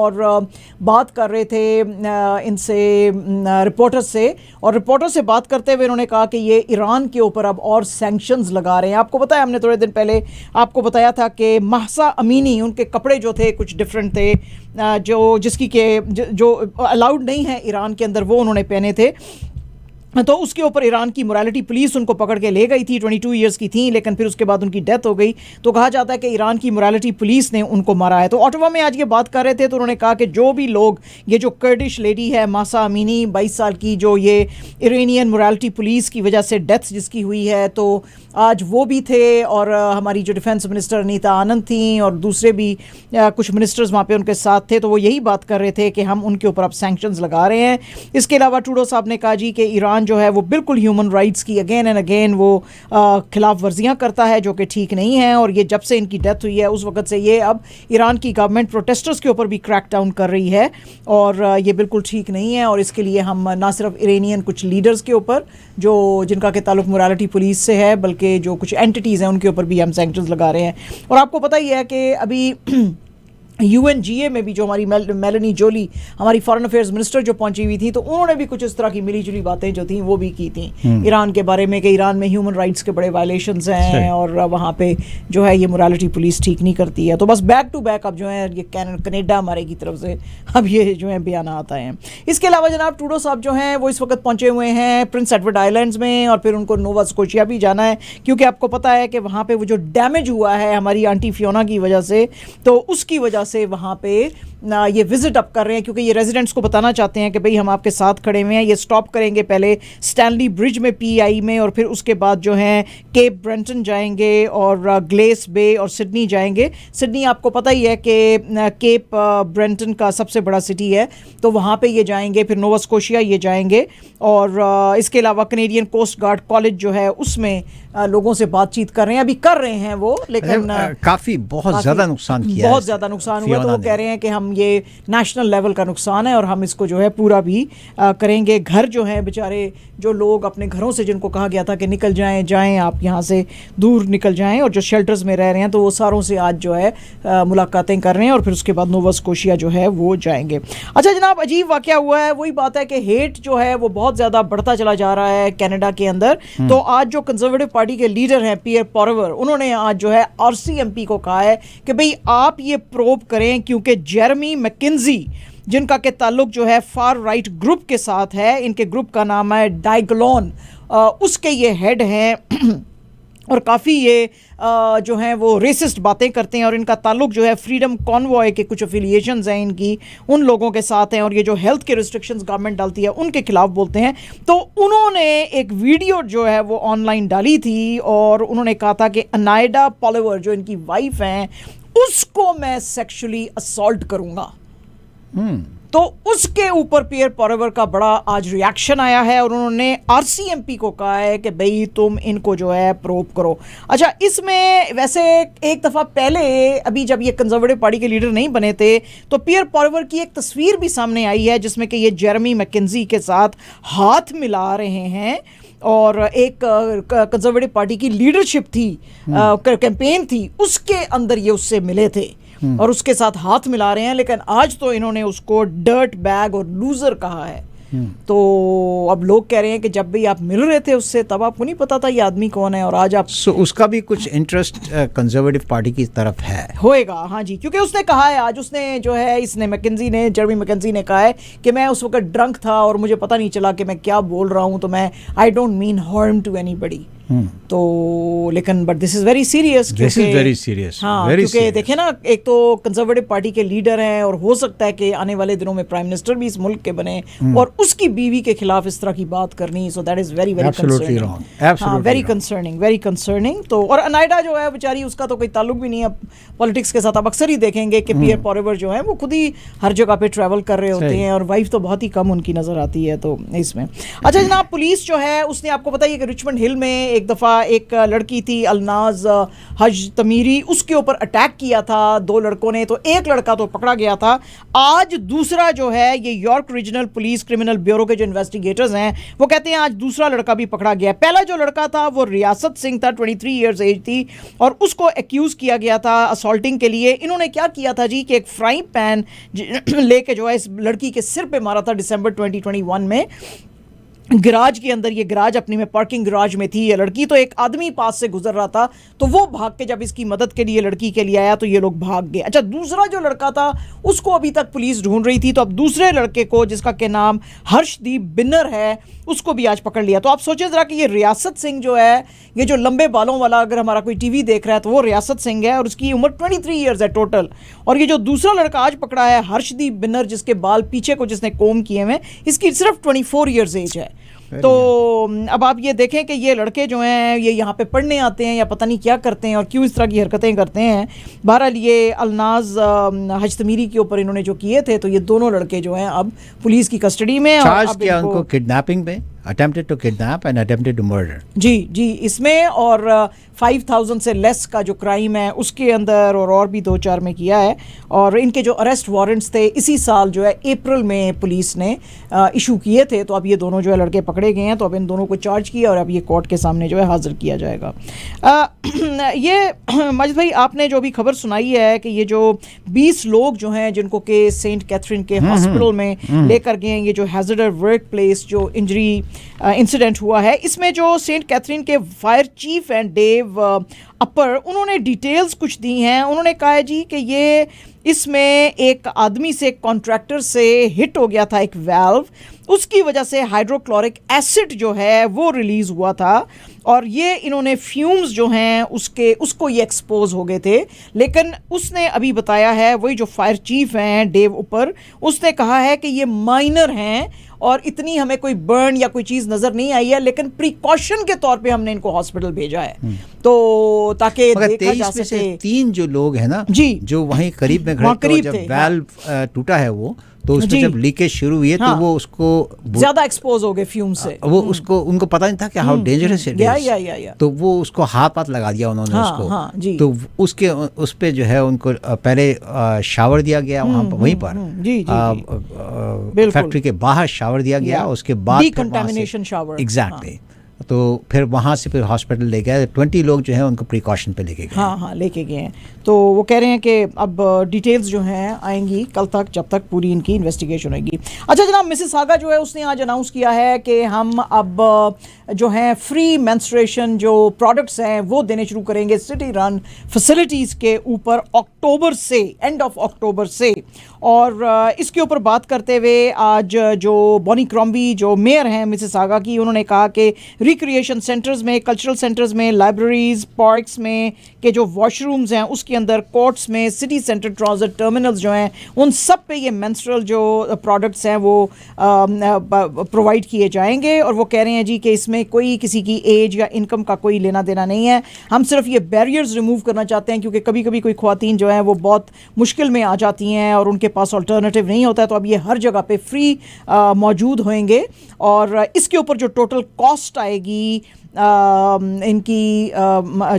और बात कर रहे थे इनसे रिपोर्टर्स से, और रिपोर्टर से बात करते हुए इन्होंने कहा कि ये ईरान के ऊपर अब और सैंक्शंस लगा रहे हैं। आपको पता है, हमने थोड़े दिन पहले आपको बताया था कि महसा अमीनी, उनके कपड़े जो थे कुछ डिफरेंट थे, जो अलाउड नहीं है ईरान के अंदर, वो उन्होंने पहने थे। तो उसके ऊपर ईरान की मोरालिटी पुलिस उनको पकड़ के ले गई थी। 22 ईयर्स की थी, लेकिन फिर उसके बाद उनकी डेथ हो गई। तो कहा जाता है कि ईरान की मोरालिटी पुलिस ने उनको मारा है। तो ऑटोवा में आज ये बात कर रहे थे, तो उन्होंने कहा कि जो भी लोग, ये जो कर्डिश लेडी है महसा अमीनी 22 साल की, जो ये इरानियन मोरालिटी पुलिस की वजह से डेथ जिसकी हुई है, तो आज वो भी थे, और हमारी जो डिफेंस मिनिस्टर अनीता आनंद थी और दूसरे भी कुछ मिनिस्टर्स वहाँ पे उनके साथ थे। तो वो यही बात कर रहे थे कि हम उनके ऊपर अब सैंक्शंस लगा रहे हैं। इसके अलावा ट्रूडो साहब ने कहा जी कि ईरान जो है वो बिल्कुल ह्यूमन राइट्स की अगेन एंड अगेन वो खिलाफ वर्जियाँ करता है, जो कि ठीक नहीं है। और ये जब से इनकी डेथ हुई है उस वक्त से ये अब ईरान की गवर्नमेंट प्रोटेस्टर्स के ऊपर भी क्रैक डाउन कर रही है, और ये बिल्कुल ठीक नहीं है। और इसके लिए हम ना सिर्फ इरानियन कुछ लीडर्स के ऊपर जो जिनका के ताल्लुक मोरालिटी पुलिस से है, बल्कि जो कुछ एंटिटीज़ हैं उनके ऊपर भी हम सैंक्शंस लगा रहे हैं। और आपको पता ही है कि अभी UNGA में भी जो हमारी मेलानी जोली, हमारी फॉरेन अफेयर्स मिनिस्टर जो पहुंची हुई थी, तो उन्होंने भी कुछ इस तरह की मिली जुली बातें जो थी वो भी की थी ईरान के बारे में, कि ईरान में ह्यूमन राइट्स के बड़े वायलेशंस हैं और वहाँ पे जो है ये मोरालिटी पुलिस ठीक नहीं करती है। तो बस बैक टू बैक अब जो है ये कनाडा हमारे की तरफ से अब ये जो है बयान आता है। इसके अलावा जनाब ट्रूडो साहब जो हैं वो इस वक्त पहुँचे हुए हैं प्रिंस एडवर्ड आइलैंड्स में, और फिर उनको नोवा स्कोशिया भी जाना है, क्योंकि आपको पता है कि वहाँ पे वो जो डैमेज हुआ है हमारी आंटी फियोना की वजह से, तो उसकी वजह से वहाँ पे ये विजिट अप कर रहे हैं, क्योंकि ये रेजिडेंट्स को बताना चाहते हैं कि भाई हम आपके साथ खड़े हुए हैं। ये स्टॉप करेंगे पहले स्टैनली ब्रिज में PI में, और फिर उसके बाद जो है केप ब्रेंटन जाएंगे और ग्लेस बे और सिडनी जाएंगे। सिडनी आपको पता ही है कि केप ब्रेंटन का सबसे बड़ा सिटी है, तो वहाँ पे ये जाएंगे। फिर नोवा स्कोशिया ये जाएंगे, और इसके अलावा कनेडियन कोस्ट गार्ड कॉलेज जो है उसमें लोगों से बातचीत कर रहे हैं, अभी कर रहे हैं वो, लेकिन काफ़ी बहुत ज़्यादा नुकसान किया, बहुत ज़्यादा नुकसान हुआ। तो वो कह रहे हैं कि हम ये नेशनल लेवल का नुकसान है और हम इसको जो है पूरा भी करेंगे। घर जो है बेचारे, जो लोग अपने घरों से, जिनको कहा गया था कि निकल जाएं आप यहाँ से दूर निकल जाएं, और जो शेल्टर्स में रह रहे हैं, तो वो सारों से आज जो है मुलाकातें कर रहे हैं, और फिर उसके बाद नोवा स्कोशिया जो है वो जाएंगे। अच्छा जनाब, अजीब वाक़या हुआ है, वही बात है कि हेट जो है वो बहुत ज़्यादा बढ़ता चला जा रहा है कनाडा के अंदर। तो आज जो कंजर्वेटिव पार्टी के लीडर हैं पियर पॉरवर, उन्होंने आज जो है RCMP को कहा है कि भाई आप ये प्रोब करें, क्योंकि जेरेमी मैकेंजी जिनका के ताल्लुक जो है फार राइट ग्रुप के साथ है, इनके ग्रुप का नाम है डाइगलोन, उसके ये हेड हैं और काफ़ी ये जो हैं वो रेसिस्ट बातें करते हैं, और इनका ताल्लुक जो है फ्रीडम कॉन्वॉय के कुछ एफिलिएशंस हैं इनकी उन लोगों के साथ हैं, और ये जो हेल्थ के रिस्ट्रिक्शंस गवर्नमेंट डालती है उनके खिलाफ बोलते हैं। तो उन्होंने एक वीडियो जो है वो ऑनलाइन डाली थी, और उन्होंने कहा था कि अनाइडा पॉलिवर जो इनकी वाइफ हैं उसको मैं सेक्सुअली असॉल्ट करूँगा। तो उसके ऊपर पियर पॉलिवर का बड़ा आज रिएक्शन आया है, और उन्होंने RCMP को कहा है कि भाई तुम इनको जो है प्रोब करो। अच्छा, इसमें वैसे एक दफ़ा पहले, अभी जब ये कंजर्वेटिव पार्टी के लीडर नहीं बने थे, तो पियर पॉलिवर की एक तस्वीर भी सामने आई है जिसमें कि ये जेरेमी मैकेंजी के साथ हाथ मिला रहे हैं, और एक कंजर्वेटिव पार्टी की लीडरशिप थी, कैंपेन थी, उसके अंदर ये उससे मिले थे और उसके साथ हाथ मिला रहे हैं। लेकिन आज तो इन्होंने उसको डर्ट बैग और लूजर कहा है। तो अब लोग कह रहे हैं कि जब भी आप मिल रहे थे उससे तब आपको नहीं पता था ये आदमी कौन है, और आज आप उसका भी कुछ इंटरेस्ट कंजर्वेटिव पार्टी की तरफ है, होएगा। हाँ जी, क्योंकि उसने कहा है आज, उसने जो है इसने जेरेमी मैकेंजी ने कहा है कि मैं उस वक्त ड्रंक था और मुझे पता नहीं चला कि मैं क्या बोल रहा हूँ, तो मैं I don't mean harm to anybody. तो लेकिन but this is very serious, this is very serious. हाँ, क्योंकि देखे ना, एक तो कंजर्वेटिव पार्टी के लीडर हैं, और हो सकता है कि आने वाले दिनों में प्राइम मिनिस्टर भी इस मुल्क के बने, और उसकी बीवी के खिलाफ इस तरह की बात करनी, so that is very very concerning, very concerning. तो और अनाइडा जो है बेचारी, उसका तो कोई ताल्लुक भी नहीं है पॉलिटिक्स के साथ। आप अक्सर ही देखेंगे कि पियर पॉलिवर जो है वो खुद ही हर जगह पे ट्रैवल कर रहे होते हैं, और वाइफ तो बहुत ही कम उनकी नजर आती है। तो इसमें अच्छा जनाब, पुलिस जो है उसने, आपको पता है कि रिचमंड हिल में एक दफ़ा एक लड़की थी अलनाज हज तमीरी, उसके ऊपर अटैक किया था 2 लड़कों ने, तो एक लड़का तो पकड़ा गया था। आज दूसरा जो है ये York regional police criminal bureau के जो इन्वेस्टिगेटर्स हैं वो कहते हैं आज दूसरा लड़का भी पकड़ा गया। पहला जो लड़का था वो रियासत सिंह था, 23 ईयर्स एज थी, और उसको एक्यूज़ किया गया था असॉल्टिंग के लिए। इन्होंने क्या किया था जी कि एक फ्राइंग पैन लेके जो है इस लड़की के सिर पे मारा था दिसंबर 2021 में गराज के अंदर। ये गराज अपनी में पार्किंग गराज में थी ये लड़की, तो एक आदमी पास से गुजर रहा था तो वो भाग के जब इसकी मदद के लिए लड़की के लिए आया तो ये लोग भाग गए। अच्छा, दूसरा जो लड़का था उसको अभी तक पुलिस ढूंढ रही थी, तो अब दूसरे लड़के को जिसका के नाम हर्षदीप बिन्नर है उसको भी आज पकड़ लिया। तो आप सोचें जरा कि ये रियासत सिंह जो है, ये जो लंबे बालों वाला, अगर हमारा कोई टीवी देख रहा है तो वो रियासत सिंह है और उसकी उम्र 23 ईयर्स है टोटल। और ये जो दूसरा लड़का आज पकड़ा है हर्षदीप बिन्नर, जिसके बाल पीछे को जिसने कोम किए हुए, इसकी सिर्फ 24 ईयर्स एज है। तो अब आप ये देखें कि ये लड़के जो हैं ये यहाँ पे पढ़ने आते हैं या पता नहीं क्या करते हैं और क्यों इस तरह की हरकतें करते हैं। बहरहाल ये अलनाज हज तमीरी के ऊपर इन्होंने जो किए थे, तो ये दोनों लड़के जो हैं अब पुलिस की कस्टडी में। चार्ज किया उनको किडनैपिंग पे, attempted to kidnap and attempted to murder. जी इसमें, और 5000 से लेस का जो क्राइम है उसके अंदर और भी 2-4 में किया है। और इनके जो अरेस्ट वारंट्स थे इसी साल जो है अप्रैल में पुलिस ने इशू किए थे। तो अब ये दोनों जो है लड़के पकड़े गए हैं, तो अब इन दोनों को चार्ज किया और अब ये कोर्ट के सामने जो है हाजिर किया जाएगा। ये मजिद भाई आपने जो भी खबर सुनाई है कि ये जो 20 लोग जो हैं जिनको के सेंट कैथरीन के हॉस्पिटल में लेकर गए हैं, ये जो हैजर्ड वर्क प्लेस जो इंजरी इंसिडेंट हुआ है, इसमें जो सेंट कैथरीन के फायर चीफ हैं डेव अपर, उन्होंने डिटेल्स कुछ दी हैं। उन्होंने कहा है जी कि ये इसमें एक आदमी से, कॉन्ट्रैक्टर से हिट हो गया था एक वाल्व, उसकी वजह से हाइड्रोक्लोरिक एसिड जो है वो रिलीज़ हुआ था और ये इन्होंने फ्यूम्स जो हैं उसको ये एक्सपोज हो गए थे। लेकिन उसने अभी बताया है, वही जो फायर चीफ हैं डेव ऊपर, उसने कहा है कि ये माइनर हैं और इतनी हमें कोई बर्न या कोई चीज़ नज़र नहीं आई है, लेकिन प्रिकॉशन के तौर पे हमने इनको हॉस्पिटल भेजा है तो ताकि देखा जा सके। 3 जो लोग हैं ना जी, जो वहीं करीब में खड़े थे, जब वाल्व टूटा है वो, तो उसमें जब लीकेज शुरू हुई है तो वो उसको ज्यादा एक्सपोज हो गए फ्यूम से। वो उसको उनको पता नहीं था कि हाउ डेंजरस इट इज, तो वो उसको हाथ लगा दिया उन्होंने उसको। तो उसके उस पे जो है उनको पहले शावर दिया गया वहाँ पर, वहीं पर फैक्ट्री के बाहर शावर दिया गया, उसके बाद डिकंटामिनेशन शावर। एग्जैक्टली। तो फिर वहाँ से फिर हॉस्पिटल ले गए, 20 लोग जो हैं उनको प्रिकॉशन पे लेके गए। हाँ लेके गए हैं। तो वो कह रहे हैं कि अब डिटेल्स जो हैं आएंगी कल तक, जब तक पूरी इनकी इन्वेस्टिगेशन होगी। अच्छा जनाब, मिसिसागा जो है उसने आज अनाउंस किया है कि हम अब जो हैं फ्री मेंस्ट्रुएशन जो प्रोडक्ट्स हैं वो देने शुरू करेंगे सिटी रन फैसिलिटीज़ के ऊपर अक्टूबर से, एंड ऑफ अक्टूबर से। और इसके ऊपर बात करते हुए आज जो बॉनी क्रॉम्बी जो मेयर हैं मिसिसागा की, उन्होंने कहा कि रिक्रिएशन सेंटर्स में, कल्चरल सेंटर्स में, लाइब्रेरीज, पार्क्स में के जो वॉशरूम्स हैं उसके अंदर, कोर्ट्स में, सिटी सेंटर ट्रांजिट टर्मिनल्स जो हैं उन सब पे ये मेंस्ट्रुअल जो प्रोडक्ट्स हैं वो प्रोवाइड किए जाएंगे। और वो कह रहे हैं जी कि इसमें कोई किसी की एज या इनकम का कोई लेना देना नहीं है, हम सिर्फ ये बैरियर्स रिमूव करना चाहते हैं, क्योंकि कभी कभी कोई ख्वातीन जो हैं वो बहुत मुश्किल में आ जाती हैं और उनके पास अल्टरनेटिव नहीं होता है। तो अब ये हर जगह पे फ्री मौजूद होंगे और इसके ऊपर जो टोटल कॉस्ट आएगी इनकी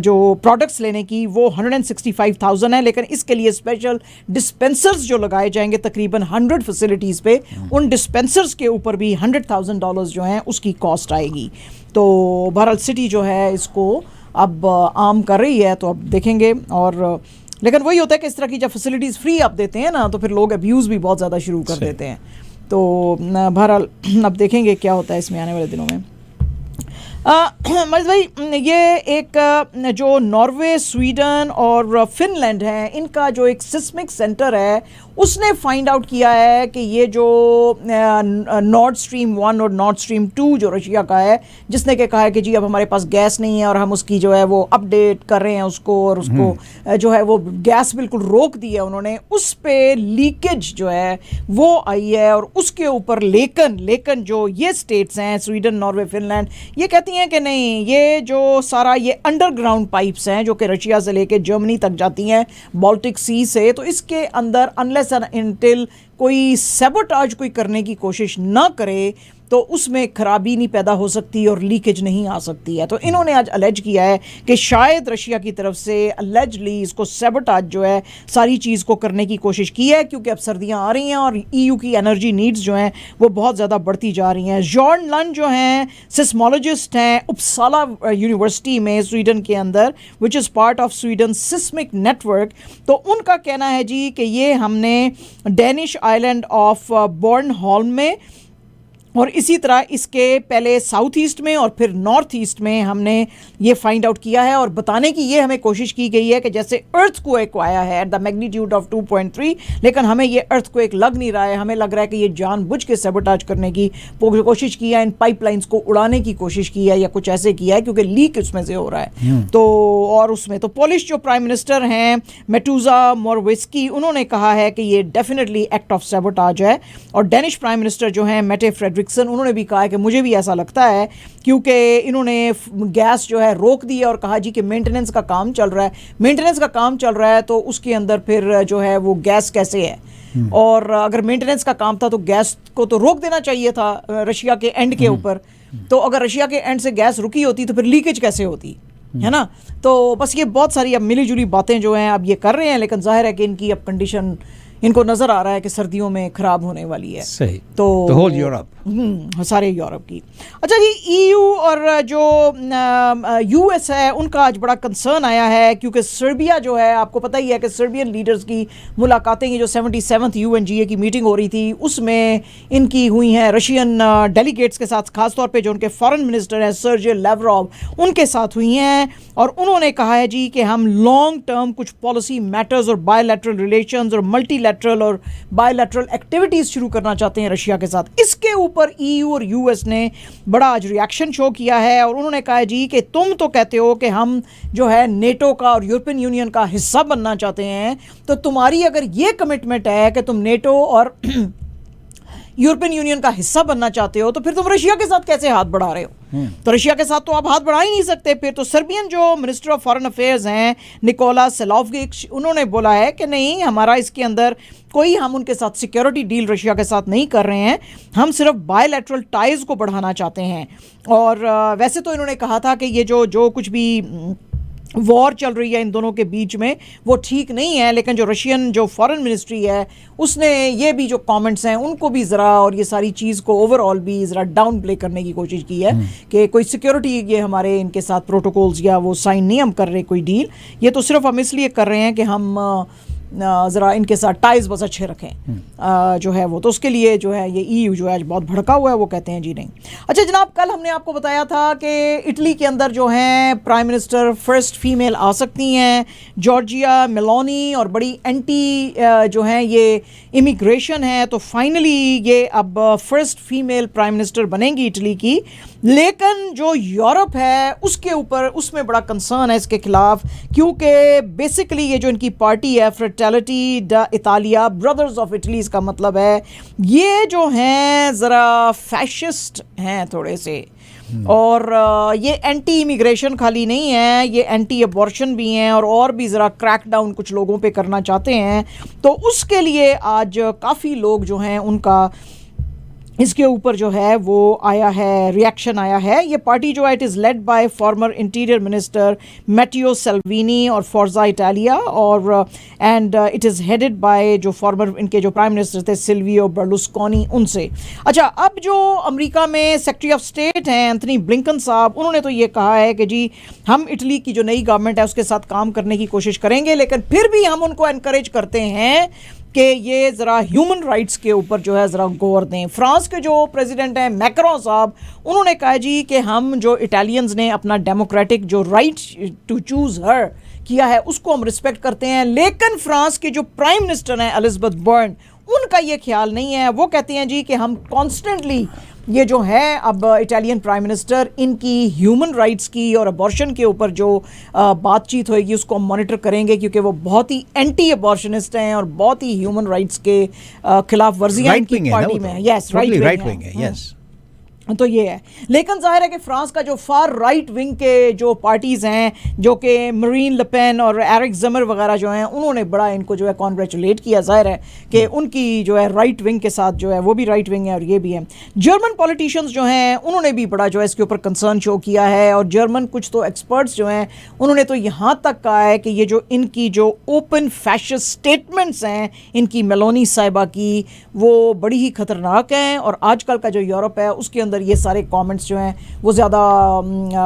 जो प्रोडक्ट्स लेने की वो 165,000 है। लेकिन इसके लिए स्पेशल डिस्पेंसर्स जो लगाए जाएंगे तकरीबन 100 फैसिलिटीज़ पे, उन डिस्पेंसर्स के ऊपर भी $100,000 जो हैं उसकी कॉस्ट आएगी। तो बहरहाल सिटी जो है इसको अब आम कर रही है, तो अब देखेंगे। और लेकिन वही होता है कि इस तरह की जब फैसिलिटीज़ फ्री आप देते हैं ना तो फिर लोग अब्यूज़ भी बहुत ज़्यादा शुरू कर देते हैं। तो बहरहाल अब देखेंगे क्या होता है इसमें आने वाले दिनों में। मजिद भाई, ये एक जो नॉर्वे, स्वीडन और फिनलैंड है, इनका जो एक सिस्मिक सेंटर है उसने फाइंड आउट किया है कि ये जो नॉर्ड स्ट्रीम 1 और नॉर्ड स्ट्रीम 2 जो रशिया का है, जिसने के कहा है कि जी अब हमारे पास गैस नहीं है और हम उसकी जो है वो अपडेट कर रहे हैं उसको, और उसको जो है वो गैस बिल्कुल रोक दी है उन्होंने, उस पे लीकेज जो है वो आई है। और उसके ऊपर लेकिन जो ये स्टेट्स हैं स्वीडन, नॉर्वे, फिनलैंड, ये कहती हैं कि नहीं, ये जो सारा ये अंडरग्राउंड पाइप्स हैं जो कि रशिया से लेके जर्मनी तक जाती हैं बाल्टिक सी से, तो इसके अंदर अनलेस एंड अनटिल कोई सैबोटाज कोई करने की कोशिश ना करे तो उसमें खराबी नहीं पैदा हो सकती और लीकेज नहीं आ सकती है। तो इन्होंने आज अलेज किया है कि शायद रशिया की तरफ से अलेजली इसको सैबोटाज जो है सारी चीज़ को करने की कोशिश की है, क्योंकि अब सर्दियां आ रही हैं और ईयू की एनर्जी नीड्स जो हैं वो बहुत ज़्यादा बढ़ती जा रही हैं। जॉन लन जो हैं सिस्मोलॉजिस्ट हैं उपसाला यूनिवर्सिटी में स्वीडन के अंदर, which is part of Sweden seismic network, तो उनका कहना है जी कि ये हमने डेनिश आइलैंड ऑफ बॉर्नहोल्म में और इसी तरह इसके पहले साउथ ईस्ट में और फिर नॉर्थ ईस्ट में हमने ये फाइंड आउट किया है और बताने की ये हमें कोशिश की गई है कि जैसे अर्थक्वेक आया है एट द मैग्नीट्यूड ऑफ 2.3, लेकिन हमें ये अर्थक्वेक लग नहीं रहा है, हमें लग रहा है कि ये जानबूझ के सैबोटाज करने की कोशिश की है, इन पाइपलाइंस को उड़ाने की कोशिश की है या कुछ ऐसे किया है क्योंकि लीक उसमें से हो रहा है। तो और उसमें तो पोलिश जो प्राइम मिनिस्टर हैं मेटूजा मोरवेस्की, उन्होंने कहा है कि ये डेफिनेटली एक्ट ऑफ सैबोटाज है। और डेनिश प्राइम मिनिस्टर जो हैं मेटे फ्रेडरिक्सन, उन्होंने भी कहा है कि मुझे भी ऐसा लगता है, क्योंकि इन्होंने गैस जो है रोक दी है और कहा जी कि मेंटेनेंस का काम चल रहा है, मेंटेनेंस का काम चल रहा है तो उसके अंदर फिर जो है वो गैस कैसे है, और अगर मेंटेनेंस का काम था तो गैस को तो रोक देना चाहिए था रशिया के एंड के ऊपर, तो अगर रशिया के एंड से गैस रुकी होती तो फिर लीकेज कैसे होती है ना। तो बस ये बहुत सारी अब मिली जुली बातें जो हैं अब ये कर रहे हैं, लेकिन जाहिर है कि इनकी अब कंडीशन इनको नजर आ रहा है कि सर्दियों में खराब होने वाली है। सही। तो होल यूरोप, सारे यूरोप की। अच्छा जी, ईयू और जो यूएस है उनका आज बड़ा कंसर्न आया है, क्योंकि सर्बिया जो है, आपको पता ही है कि सर्बियन लीडर्स की मुलाकातें, ये जो 77th UNGA की मीटिंग हो रही थी उसमें इनकी हुई हैं रशियन डेलीगेट्स के साथ, खासतौर पे जो उनके फॉरेन मिनिस्टर हैं सर्जी लैवरोव, उनके साथ हुई हैं और उन्होंने कहा है जी कि हम लॉन्ग टर्म कुछ पॉलिसी मैटर्स और बायलैटरल रिलेशंस और मल्टीलैटरल और बायलैटरल एक्टिविटीज़ शुरू करना चाहते हैं रशिया के साथ। इसके ऊपर ईयू और यूएस ने बड़ा आज रिएक्शन शो किया है और उन्होंने कहा जी कि तुम तो कहते हो कि हम जो है नेटो का और यूरोपियन यूनियन का हिस्सा बनना चाहते हैं, तो तुम्हारी अगर ये कमिटमेंट है कि तुम नेटो और यूरोपियन यूनियन का हिस्सा बनना चाहते हो, तो फिर तुम रशिया के साथ कैसे हाथ बढ़ा रहे हो? तो रशिया के साथ तो आप हाथ बढ़ा ही नहीं सकते। फिर तो सर्बियन जो मिनिस्टर ऑफ फॉरेन अफेयर्स हैं निकोला सेलोविच, उन्होंने बोला है कि नहीं, हमारा इसके अंदर कोई, हम उनके साथ सिक्योरिटी डील रशिया के साथ नहीं कर रहे हैं, हम सिर्फ बायलैटरल टाइज को बढ़ाना चाहते हैं। और वैसे तो इन्होंने कहा था कि ये जो कुछ भी वॉर चल रही है इन दोनों के बीच में वो ठीक नहीं है, लेकिन जो रशियन जो फॉरेन मिनिस्ट्री है उसने ये भी जो कमेंट्स हैं उनको भी ज़रा, और ये सारी चीज़ को ओवरऑल भी ज़रा डाउन प्ले करने की कोशिश की है कि कोई सिक्योरिटी ये हमारे इनके साथ प्रोटोकॉल्स या वो साइन नहीं हम कर रहे कोई डील, ये तो सिर्फ हम इसलिए कर रहे हैं कि हम ज़रा इनके साथ टाइज बस अच्छे रखें जो है वो। तो उसके लिए जो है ये ईयू जो है आज बहुत भड़का हुआ है, वो कहते हैं जी नहीं। अच्छा जनाब, कल हमने आपको बताया था कि इटली के अंदर जो हैं प्राइम मिनिस्टर फर्स्ट फीमेल आ सकती हैं, जॉर्जिया मेलोनी, और बड़ी एंटी जो हैं ये इमिग्रेशन है, तो फाइनली ये अब फर्स्ट फीमेल प्राइम मिनिस्टर बनेंगी इटली की। लेकिन जो यूरोप है उसके ऊपर, उसमें बड़ा कंसर्न है इसके खिलाफ, क्योंकि बेसिकली ये जो इनकी पार्टी है fraternity di Italia, brothers of Italy इसका मतलब है, ये जो हैं ज़रा फैशिस्ट हैं थोड़े से, और ये एंटी इमिग्रेशन खाली नहीं है, ये एंटी अबॉर्शन भी हैं और भी ज़रा क्रैकडाउन कुछ लोगों पे करना चाहते हैं। तो उसके लिए आज काफ़ी लोग जो हैं उनका इसके ऊपर जो है वो आया है, रिएक्शन आया है। ये पार्टी जो है it is led by former interior minister Matteo Salvini और फोर्जा इटालिया, और and it is headed by जो फॉर्मर इनके जो प्राइम मिनिस्टर थे सिल्वियो बर्लुस्कोनी, उनसे। अच्छा, अब जो अमेरिका में सेक्रेटरी ऑफ स्टेट हैं एंथनी ब्लिंकन साहब, उन्होंने तो ये कहा है कि जी हम इटली की जो नई गवर्नमेंट है उसके साथ काम करने की कोशिश करेंगे, लेकिन फिर भी हम उनको एनकरेज करते हैं कि ये ज़रा ह्यूमन राइट्स के ऊपर जो है ज़रा गौर दें। फ्रांस के जो प्रेसिडेंट हैं मैक्रों साहब, उन्होंने कहा जी कि हम जो इटालियंस ने अपना डेमोक्रेटिक जो राइट टू चूज़ हर किया है उसको हम रिस्पेक्ट करते हैं, लेकिन फ्रांस के जो प्राइम मिनिस्टर हैं एलिजाबेथ बर्न, उनका ये ख्याल नहीं है। वो कहते हैं जी कि हम कॉन्स्टेंटली ये जो है अब इटालियन प्राइम मिनिस्टर इनकी ह्यूमन राइट्स की और अबॉर्शन के ऊपर जो बातचीत होएगी उसको हम मॉनिटर करेंगे, क्योंकि वो बहुत ही एंटी अबॉर्शनिस्ट हैं और बहुत ही ह्यूमन राइट्स के खिलाफ वर्जियां इनकी पार्टी में है। यस, राइट विंग है, यस। तो ये है। लेकिन जाहिर है कि फ्रांस का जो फार राइट विंग के जो पार्टीज़ हैं, जो कि मरीन ले पेन और एरिक ज़ेमर वगैरह जो हैं, उन्होंने बड़ा इनको जो है कॉन्ग्रेचुलेट किया। जाहिर है कि उनकी जो है राइट विंग के साथ जो है वो भी राइट विंग है और ये भी है। जर्मन पॉलिटिशियंस जो हैं उन्होंने भी बड़ा जो है इसके ऊपर कंसर्न शो किया है, और जर्मन कुछ तो एक्सपर्ट्स जो हैं उन्होंने तो यहाँ तक कहा है कि ये जो इनकी जो ओपन फैशिस्ट स्टेटमेंट्स हैं इनकी मेलोनी साहिबा की, वो बड़ी ही ख़तरनाक हैं, और आजकल का जो यूरोप है उसके अंदर ये सारे कमेंट्स जो हैं वो ज़्यादा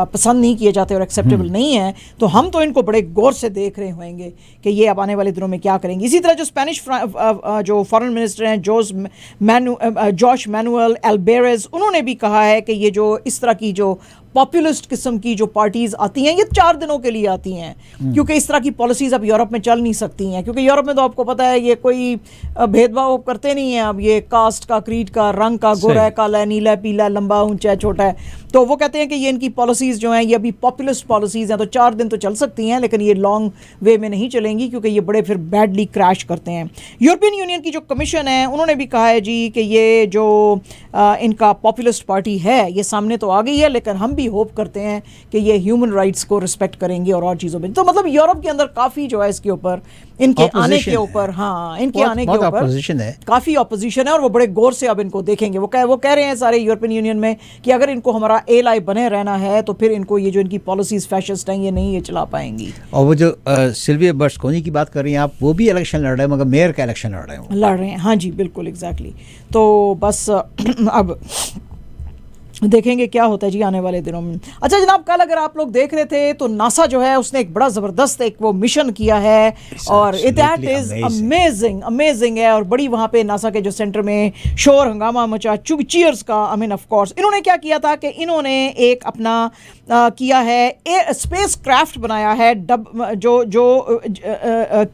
पसंद नहीं किए जाते और एक्सेप्टेबल नहीं है। तो हम तो इनको बड़े गौर से देख रहे होंगे कि ये अब आने वाले दिनों में क्या करेंगे। इसी तरह जो स्पेनिश जो फॉरेन मिनिस्टर हैं जोश मैनुअल एल्बेरेज, उन्होंने भी कहा है कि ये जो इस तरह की जो पॉपुलिस्ट किस्म की जो पार्टीज़ आती हैं ये 4 दिनों के लिए आती हैं, क्योंकि इस तरह की पॉलिसीज़ अब यूरोप में चल नहीं सकती हैं, क्योंकि यूरोप में तो आपको पता है ये कोई भेदभाव करते नहीं हैं। अब ये कास्ट का, क्रीड का, रंग का, गोरा है, काला है, नीला है, पीला, लंबा, ऊंचा है, छोटा है, तो वो कहते हैं कि ये इनकी पॉलिसीज़ जो हैं ये अभी पॉपुलिस्ट पॉलिसीज़ हैं, तो 4 दिन तो चल सकती हैं लेकिन ये लॉन्ग वे में नहीं चलेंगी, क्योंकि ये बड़े फिर बैडली क्रैश करते हैं। यूरोपियन यूनियन की जो कमीशन है उन्होंने भी कहा है जी कि ये जो इनका पॉपुलिस्ट पार्टी है ये सामने तो आ गई है, लेकिन हम भी होप करते हैं कि ये ह्यूमन राइट्स को रिस्पेक्ट करेंगे और चीज़ों में। तो मतलब यूरोप के अंदर काफ़ी जो है इसके ऊपर, इनके आने के ऊपर, हाँ इनके आने के ऊपर काफ़ी ऑपोजिशन है, और वो बड़े गौर से अब इनको देखेंगे। वो कह रहे हैं सारे यूरोपियन यूनियन में कि अगर इनको हमारा एलाई बने रहना है तो फिर इनको ये जो इनकी पॉलिसीज फैशिस्ट हैं ये नहीं ये चला पाएंगी। और वो जो सिल्विया बर्लुस्कोनी की बात कर रही हैं आप, वो भी इलेक्शन लड़ रहे हैं, मगर मेयर का इलेक्शन लड़ रहे हैं। हाँ जी बिल्कुल एग्जैक्टली। तो बस अब देखेंगे क्या होता है जी आने वाले दिनों में। अच्छा जनाब, कल अगर आप लोग देख रहे थे तो नासा जो है उसने एक बड़ा ज़बरदस्त एक वो मिशन किया है, और दैट इज़ अमेजिंग है, और बड़ी वहाँ पे नासा के जो सेंटर में शोर हंगामा मचा, चीयर्स का। आई मीन ऑफ कोर्स इन्होंने क्या किया था कि इन्होंने एक अपना किया है स्पेस क्राफ्ट बनाया है, जो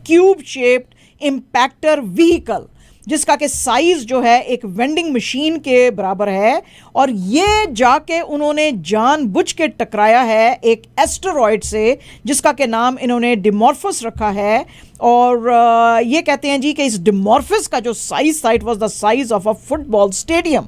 क्यूब शेप्ड इम्पैक्टर व्हीकल, जिसका कि साइज़ जो है एक वेंडिंग मशीन के बराबर है, और ये जाके उन्होंने जानबूझ के टकराया है एक एस्टेरॉयड से जिसका के नाम इन्होंने डिमॉर्फस रखा है। और ये कहते हैं जी कि इस डिमॉर्फस का जो साइज था it was the size of a football stadium.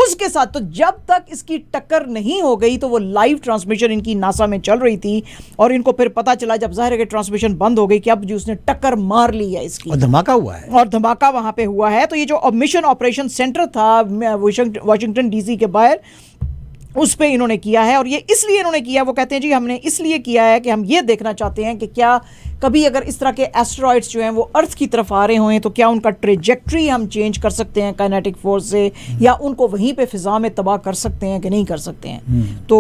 उसके साथ तो जब तक इसकी टक्कर नहीं हो गई तो वो लाइव ट्रांसमिशन इनकी नासा में चल रही थी, और इनको फिर पता चला जब जाहिर है कि ट्रांसमिशन बंद हो गई कि अब जी उसने टक्कर मार ली है इसकी, और धमाका हुआ है, और धमाका वहां पे हुआ है। तो ये जो मिशन ऑपरेशन सेंटर था वाशिंगटन डीसी के बाहर, उस पे इन्होंने किया है। और ये इसलिए इन्होंने किया, वो कहते हैं जी हमने इसलिए किया है कि हम ये देखना चाहते हैं कि क्या कभी अगर इस तरह के एस्टेरॉइड्स जो हैं वो अर्थ की तरफ आ रहे हों तो क्या उनका ट्रेजेक्ट्री हम चेंज कर सकते हैं काइनेटिक फोर्स से, या उनको वहीं पे फिजा में तबाह कर सकते हैं कि नहीं कर सकते हैं। तो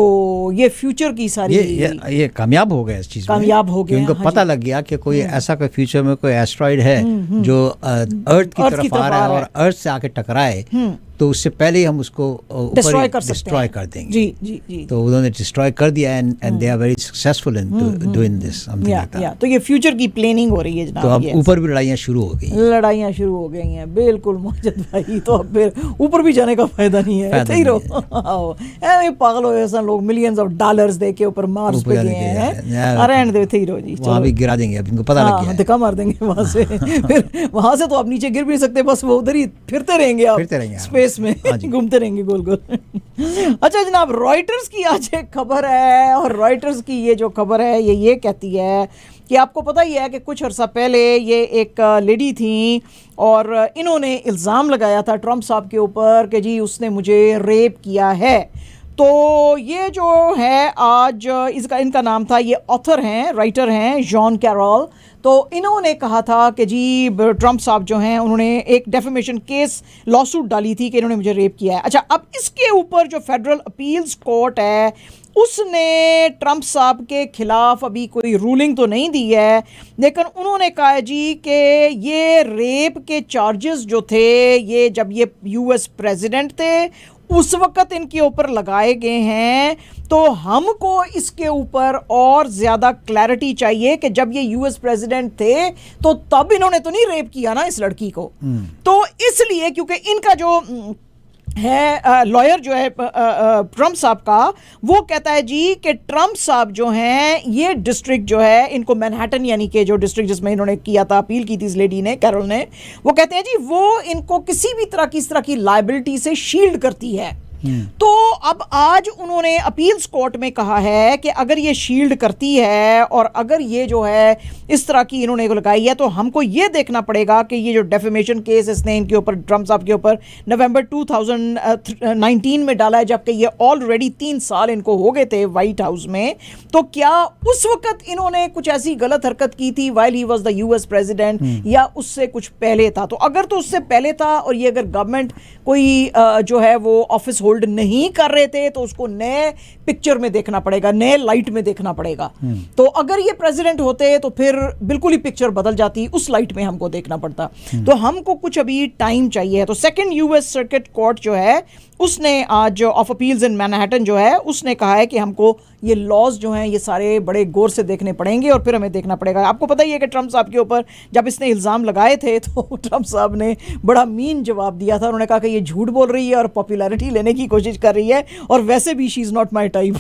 ये फ्यूचर की सारी ये कामयाब हो गए, इस चीज़ कामयाब हो गए, उनको पता लग गया कि कोई ऐसा कोई फ्यूचर में कोई एस्टेरॉइड है जो अर्थ की तरफ आ रहा है और अर्थ से आके टकराए, तो उससे पहले ही हम उसको डिस्ट्रॉय कर देंगे। जी जी जी। तो उन्होंने डिस्ट्रॉय कर दिया, and they are very successful in doing this. तो ये फ्यूचर की प्लानिंग हो रही है जनाब। तो अब ऊपर भी लड़ाइयाँ शुरू हो गई हैं। बिल्कुल मोहज्जद भाई, तो अब फिर ऊपर भी जाने का फायदा नहीं है, ऐसे ही रहो। पागल हो ऐसा लोग मिलियंस ऑफ डॉलर्स दे के ऊपर मार्स पे गए हैं, रहने दो, थे ही रहो जी, वहाँ भी गिरा देंगे, अब इनको पता लग गया, धक्का मार देंगे वहाँ से। फिर वहाँ से तो आप नीचे गिर भी नहीं सकते, बस वो उधर ही फिरते रहेंगे आप स्पेस में, घूमते रहेंगे गोल गोल। अच्छा जनाब, रॉयटर्स की आज एक खबर है, और रॉयटर्स की ये जो खबर है ये कहती है कि आपको पता ही है कि कुछ अर्सा पहले ये एक लेडी थी और इन्होंने इल्ज़ाम लगाया था ट्रंप साहब के ऊपर कि जी उसने मुझे रेप किया है। तो ये जो है आज इनका नाम था, ये ऑथर हैं, राइटर हैं, जॉन कैरोल। तो इन्होंने कहा था कि जी ट्रंप साहब जो हैं उन्होंने एक डेफेमेशन केस लॉसूट डाली थी कि इन्होंने मुझे रेप किया है। अच्छा, अब इसके ऊपर जो फेडरल अपील्स कोर्ट है उसने ट्रंप साहब के खिलाफ अभी कोई रूलिंग तो नहीं दी है, लेकिन उन्होंने कहा जी कि ये रेप के चार्जेस जो थे ये जब ये यूएस प्रेसिडेंट थे उस वक़्त इनके ऊपर लगाए गए हैं, तो हमको इसके ऊपर और ज़्यादा क्लैरिटी चाहिए कि जब ये यूएस प्रेसिडेंट थे तो तब इन्होंने तो नहीं रेप किया ना इस लड़की को। तो इसलिए क्योंकि इनका जो है लॉयर जो है ट्रंप साहब का, वो कहता है जी कि ट्रंप साहब जो हैं ये डिस्ट्रिक्ट जो है इनको मैनहट्टन यानी कि जो डिस्ट्रिक्ट जिसमें इन्होंने किया था, अपील की थी इस लेडी ने, कैरोल ने, वो कहते हैं जी वो इनको किसी भी तरह की इस तरह की लायबिलिटी से शील्ड करती है। तो अब आज उन्होंने अपील्स कोर्ट में कहा है कि अगर ये शील्ड करती है और अगर ये जो है इस तरह की इन्होंने लगाई है, तो हमको ये देखना पड़ेगा कि ये जो डेफेमेशन केस इसने इनके ऊपर, ट्रम्प साहब के ऊपर, नवंबर 2019 में डाला है, जबकि ये ऑलरेडी 3 साल इनको हो गए थे व्हाइट हाउस में। तो क्या उस वक्त इन्होंने कुछ ऐसी गलत हरकत की थी while he was the US president, या उससे कुछ पहले था? तो अगर तो उससे पहले था और ये अगर गवर्नमेंट कोई जो है वो ऑफिस होल्ड नहीं कर रहे थे, तो उसको नए पिक्चर में देखना पड़ेगा, नए लाइट में देखना पड़ेगा। तो अगर ये प्रेसिडेंट होते तो फिर बिल्कुल ही पिक्चर बदल जाती, उस लाइट में हमको देखना पड़ता। तो हमको कुछ अभी टाइम चाहिए है। तो सेकंड यूएस सर्किट कोर्ट जो है उसने आज ऑफ अपील्स इन मैनहट्टन जो है उसने कहा है कि हमको ये लॉज जो हैं ये सारे बड़े गौर से देखने पड़ेंगे और फिर हमें देखना पड़ेगा। आपको पता ही है कि ट्रम्प साहब के ऊपर जब इसने इल्ज़ाम लगाए थे तो ट्रम्प साहब ने बड़ा मीन जवाब दिया था। उन्होंने कहा कि ये झूठ बोल रही है और पॉपुलैरिटी लेने की कोशिश कर रही है, और वैसे भी she is not my type.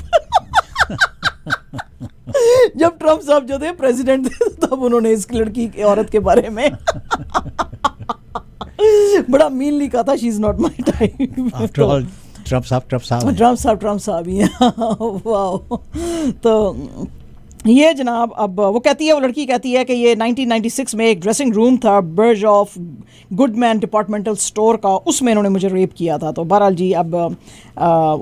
जब ट्रम्प साहब जो थे प्रेसिडेंट थे तब उन्होंने इस लड़की की, औरत के बारे में बड़ा मीनली कहा था, she is not my type. After all Trump साहब ही हैं। वाह। तो ये जनाब, अब वो कहती है, वो लड़की कहती है कि ये 1996 में एक ड्रेसिंग रूम था बर्ज ऑफ गुडमैन डिपार्टमेंटल स्टोर का, उसमें इन्होंने मुझे रेप किया था। तो बहरहाल जी अब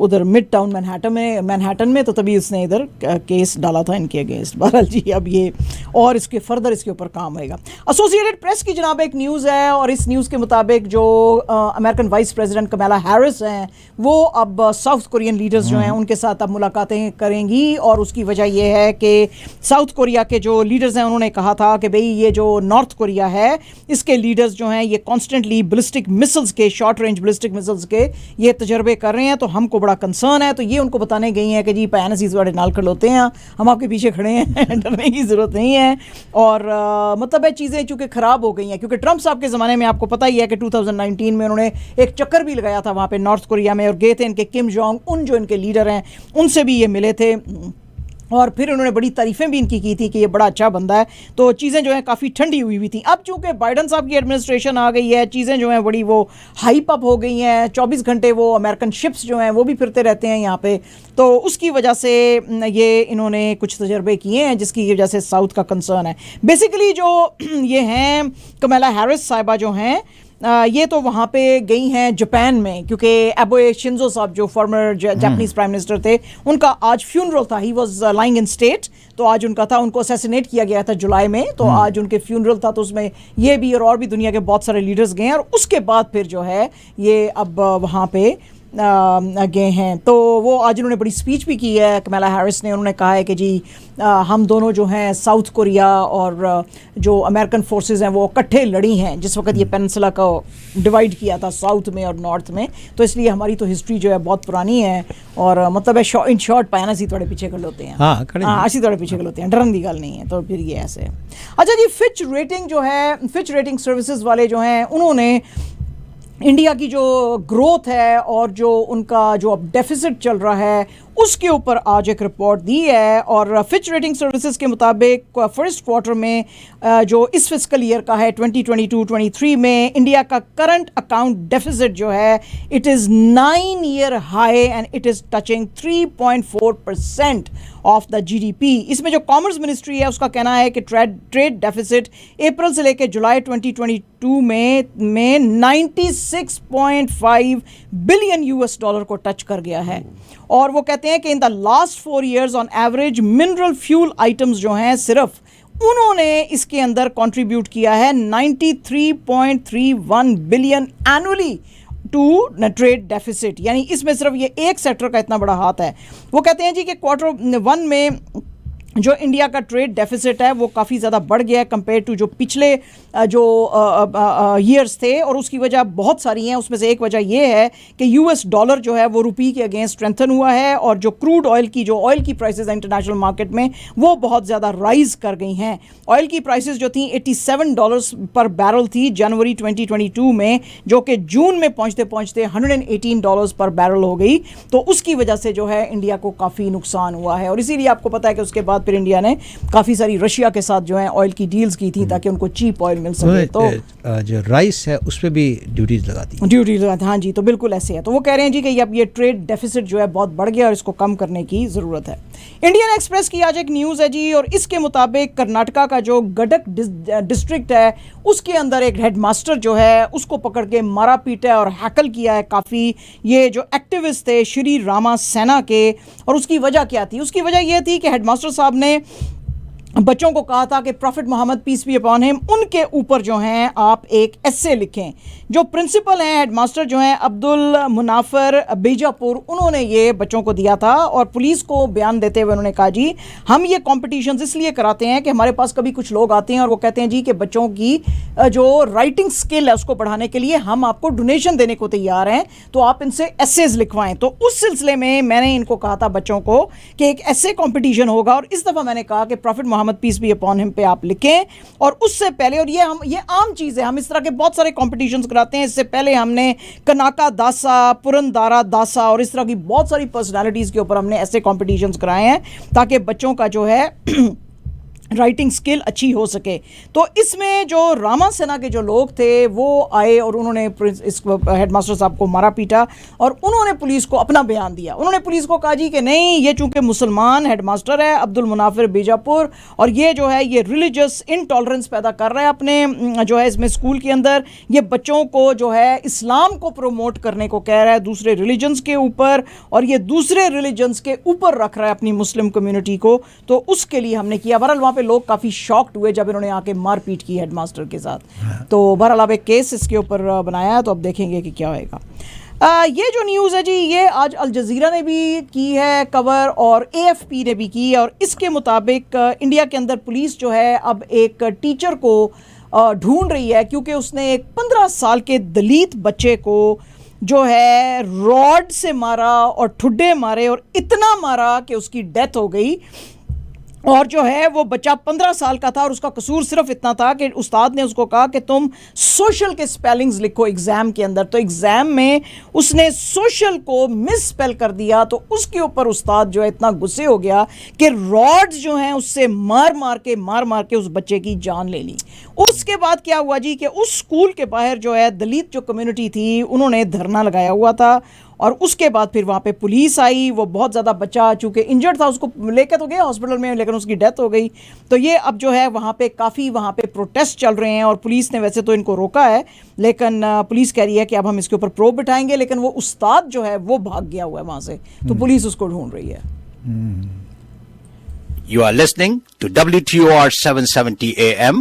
उधर मिड टाउन मैनहट्टन में तो तभी उसने इधर केस डाला था इनके अगेंस्ट। बहरहाल जी अब ये और इसके फर्दर इसके ऊपर काम होगा। एसोसिएटेड प्रेस की जनाब एक न्यूज़ है, और इस न्यूज़ के मुताबिक जो American vice president Kamala Harris हैं वो अब साउथ कोरियन लीडर्स जो हैं उनके साथ अब मुलाकातें करेंगी। और उसकी वजह यह है कि साउथ कोरिया के जो लीडर्स हैं उन्होंने कहा था कि भाई ये जो नॉर्थ कोरिया है इसके लीडर्स जो हैं ये कॉन्स्टेंटली बैलिस्टिक मिसाइल्स के, शॉर्ट रेंज बैलिस्टिक मिसाइल्स के ये तजर्बे कर रहे हैं, तो हमको बड़ा कंसर्न है। तो ये उनको बताने गई हैं कि जी पैन सीज वाले नाल खड़ोते हैं, हम आपके पीछे खड़े हैं, डरने की ज़रूरत नहीं है। और मतलब है चीज़ें चूँकि ख़राब हो गई हैं, क्योंकि ट्रम्प साहब के ज़माने में आपको पता ही है कि 2019 में उन्होंने एक चक्कर भी लगाया था वहाँ पे नॉर्थ कोरिया में, और गए थे इनके किम जोंग उन जो इनके लीडर हैं उनसे भी ये मिले थे, और फिर उन्होंने बड़ी तारीफ़ें भी इनकी की थी कि ये बड़ा अच्छा बंदा है। तो चीज़ें जो हैं काफ़ी ठंडी हुई थी। अब चूँकि बाइडन साहब की एडमिनिस्ट्रेशन आ गई है, चीज़ें जो हैं बड़ी वो हाइप अप हो गई हैं, 24 घंटे वो अमेरिकन शिप्स जो हैं वो भी फिरते रहते हैं यहाँ पे, तो उसकी वजह से ये इन्होंने कुछ तजर्बे किए हैं जिसकी वजह से साउथ का कंसर्न है। बेसिकली जो ये हैं कमला हैरिस साहिबा जो हैं ये तो वहाँ पे गई हैं जापान में, क्योंकि एबे शिंजो साहब जो फॉर्मर जापानीज प्राइम मिनिस्टर थे उनका आज फ्यूनरल था। He was lying in state, तो आज उनका था, उनको असैसिनेट किया गया था जुलाई में, तो आज उनके फ्यूनरल था। तो उसमें ये भी और भी दुनिया के बहुत सारे लीडर्स गए हैं, और उसके बाद फिर जो है ये अब वहाँ पे गए हैं। तो वो आज उन्होंने बड़ी स्पीच भी की है कमला हैरिस ने। उन्होंने कहा है कि जी हम दोनों जो हैं साउथ कोरिया और जो अमेरिकन फोर्सेस हैं वो इकट्ठे लड़ी हैं जिस वक्त ये पेनिनसुला को डिवाइड किया था साउथ में और नॉर्थ में, तो इसलिए हमारी तो हिस्ट्री जो है बहुत पुरानी है। और मतलब है इन शॉर्ट पाया सी थोड़े पीछे खड़ोते हैं, हाँ असी थोड़े पीछे खड़ोते हैं, डरन की गल नहीं है। तो फिर ये ऐसे है। अच्छा जी, फिच रेटिंग जो है, फिच रेटिंग सर्विसेज वाले जो हैं उन्होंने इंडिया की जो ग्रोथ है और जो उनका जो अब डेफिसिट चल रहा है उसके ऊपर आज एक रिपोर्ट दी है। और फिच रेटिंग सर्विसेज के मुताबिक फर्स्ट क्वार्टर में जो इस फिस्कल ईयर का है 2022-23 में इंडिया का करंट अकाउंट डेफिसिट जो है it is 9 year high and it is touching 3.4% of the GDP. इसमें जो कॉमर्स मिनिस्ट्री है उसका कहना है कि ट्रेड डेफिसिट अप्रैल से लेकर जुलाई 2022 में 96.5 बिलियन यूएस डॉलर को टच कर गया है। और वो कहते हैं कि in the last 4 years on average mineral fuel items जो हैं सिर्फ उन्होंने इसके अंदर कंट्रीब्यूट किया है 93.31 billion annually to trade deficit, यानी इसमें सिर्फ ये एक सेक्टर का इतना बड़ा हाथ है। वो कहते हैं जी कि Q1 में जो इंडिया का ट्रेड डेफिसिट है वो काफ़ी ज़्यादा बढ़ गया है कंपेयर टू जो पिछले जो ईयर्स थे, और उसकी वजह बहुत सारी हैं। उसमें से एक वजह ये है कि यूएस डॉलर जो है वो रुपी के अगेंस्ट स्ट्रेंथन हुआ है, और जो क्रूड ऑयल की जो ऑयल की प्राइसेस हैं इंटरनेशनल मार्केट में वो बहुत ज़्यादा राइज़ कर गई हैं। ऑयल की प्राइसेस जो थी $87 पर बैरल थी जनवरी 2022 में, जो कि जून में पहुँचते पहुँचते $118 पर बैरल हो गई। तो उसकी वजह से जो है इंडिया को काफ़ी नुकसान हुआ है, और इसीलिए आपको पता है कि उसके बाद बाद फिर इंडिया ने काफ़ी सारी रशिया के साथ जो है ऑयल की डील्स की थी ताकि उनको चीप ऑयल मिल सके। तो जो राइस है उस पर भी ड्यूटीज लगाती लगाती, हाँ जी, तो बिल्कुल ऐसे है। तो वो कह रहे हैं जी कि अब ये ट्रेड डेफिसिट जो है बहुत बढ़ गया और इसको कम करने की ज़रूरत है। इंडियन एक्सप्रेस की आज एक न्यूज़ है जी, और इसके मुताबिक कर्नाटका का जो गडक डिस्ट्रिक्ट है उसके अंदर एक हेडमास्टर जो है उसको पकड़ के मारा पीटा है और हैकल किया है काफ़ी ये जो एक्टिविस्ट थे श्री रामा सेना के। और उसकी वजह क्या थी? उसकी वजह यह थी कि हेडमास्टर साहब ने बच्चों को कहा था कि prophet Muhammad peace be upon him उनके ऊपर जो हैं आप एक एस्से लिखें। जो प्रिंसिपल हैं हेडमास्टर जो हैं अब्दुल मुनाफर बीजापुर, उन्होंने ये बच्चों को दिया था और पुलिस को बयान देते हुए उन्होंने कहा जी हम ये कॉम्पिटिशन्स इसलिए कराते हैं कि हमारे पास कभी कुछ लोग आते हैं और वो कहते हैं जी कि बच्चों की जो राइटिंग स्किल है उसको बढ़ाने के लिए हम आपको डोनेशन देने को तैयार हैं, तो आप इनसे एस्सेज लिखवाएं। तो उस सिलसिले में मैंने इनको कहा था बच्चों को कि एक एस्से कॉम्पिटिशन होगा और इस दफ़ा मैंने कहा कि prophet Muhammad peace be upon him पे आप लिखें। और उससे पहले, और ये आम चीज़ है, हम इस तरह के बहुत सारे कॉम्पिटिशन्स कराते हैं। इससे पहले हमने कनाका दासा, पुरंदारा दासा और इस तरह की बहुत सारी पर्सनालिटीज़ के ऊपर हमने ऐसे कॉम्पिटिशन्स कराए हैं ताकि बच्चों का जो है राइटिंग स्किल अच्छी हो सके। तो इसमें जो रामा सेना के जो लोग थे वो आए और उन्होंने इस हेडमास्टर साहब को मारा पीटा और उन्होंने पुलिस को अपना बयान दिया। उन्होंने पुलिस को कहा जी कि नहीं, ये चूंकि मुसलमान हेडमास्टर है अब्दुल मुनाफिर बीजापुर और ये जो है ये रिलीजियस इनटॉलरेंस पैदा कर रहा है अपने जो है इसमें स्कूल के अंदर, ये बच्चों को जो है इस्लाम को प्रमोट करने को कह रहा है दूसरे रिलीजन्स के ऊपर, और ये दूसरे रिलीजन्स के ऊपर रख रहा है अपनी मुस्लिम कम्युनिटी को। तो उसके लिए हमने किया। बहरहाल वहाँ पे लोग काफ़ी शॉक्ड हुए जब इन्होंने आके मारपीट की हेडमास्टर के साथ। तो बहरहाल अब एक केस इसके ऊपर बनाया है, तो अब देखेंगे कि क्या होएगा। ये जो न्यूज़ है जी ये आज अल जज़ीरा ने भी की है कवर और AFP ने भी की है। और इसके मुताबिक इंडिया के अंदर पुलिस जो है अब एक टीचर को ढूंढ रही है क्योंकि उसने एक 15 साल के दलित बच्चे को जो है रॉड से मारा और ठुड्डे मारे और इतना मारा कि उसकी डेथ हो गई। और जो है वो बच्चा 15 साल का था और उसका कसूर सिर्फ इतना था कि उस्ताद ने उसको कहा कि तुम सोशल के स्पेलिंग्स लिखो एग्ज़ाम के अंदर। तो एग्ज़ाम में उसने सोशल को मिस स्पेल कर दिया, तो उसके ऊपर उस्ताद जो है इतना गुस्से हो गया कि रॉड्स जो हैं उससे मार मार के उस बच्चे की जान ले ली। उसके बाद क्या हुआ जी कि उस स्कूल के बाहर जो है दलित जो कम्युनिटी थी उन्होंने धरना लगाया हुआ था और उसके बाद फिर वहाँ पे पुलिस आई। वो बहुत ज़्यादा बच्चा चूँकि इंजर्ड था उसको लेके तो गया हॉस्पिटल में, लेकिन उसकी डेथ हो गई। तो ये अब जो है वहाँ पे काफ़ी वहाँ पे प्रोटेस्ट चल रहे हैं और पुलिस ने वैसे तो इनको रोका है, लेकिन पुलिस कह रही है कि अब हम इसके ऊपर प्रोब बिठाएंगे। लेकिन वो उस्ताद जो है वो भाग गया हुआ है वहाँ से, तो पुलिस उसको ढूंढ रही है। You are listening to WTOR 770 AM.